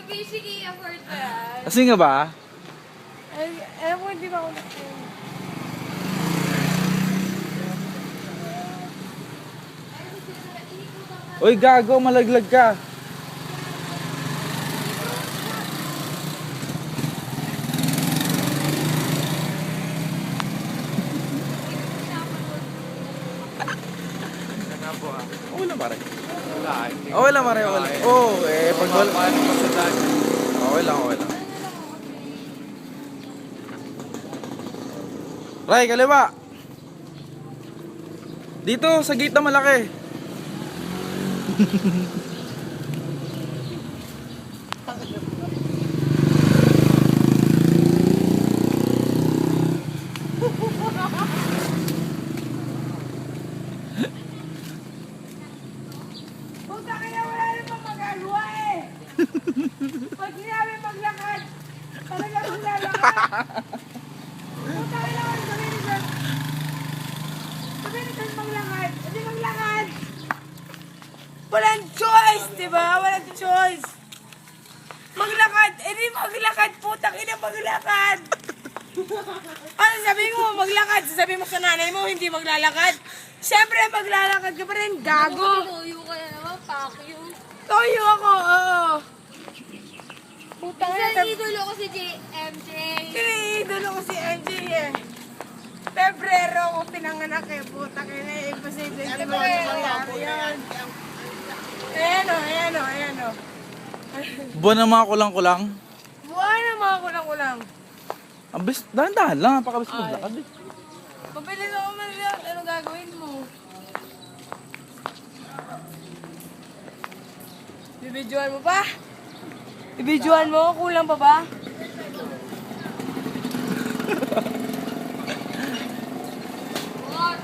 Basically, afford ko yan. Kasi nga ba? Ay, alam ko, hindi ba ako nag-film? Uy, gago, malaglag ka. Okay lang pare. Okay lang pare, okay lang. Oo, pag wala. Okay lang, okay lang. Ray, kaliwa. Dito, sa gate na malaki. Puta ka na, wala namang magagawa eh! Pag sinabi maglakad, talagang maglalakad! Puta ka na, sabi ni Sir! Sabi ni Sir maglakad! Hindi maglakad! Walang choice, di ba? Walang choice! Maglakad! Hindi maglakad! Puta ka na, maglakad! Ano sabihin mo, maglakad? Sasabihin mo sa nanay mo, hindi maglalakad? Siyempre, maglalakad ka pa rin, gago! Tuyo ka na naman, fuck you. Toyo ako, oo! Puta ka Isa na, idolo ko si MJ. iniidolo ko si MJ eh. Pebrero ko pinanganak eh, puta ka na eh. Imposible ka ba yan? Ayan o, ayan o, ayan o. Buwan ng mga kulang-kulang. Buwan na mga kulang-kulang. Ang bis, dahan-dahan lang, napakabis maglakad eh. Pabili na ako man lang, ano gagawin mo? Bibidyoan mo pa? Bibidyoan mo? Kulang pa ba? What?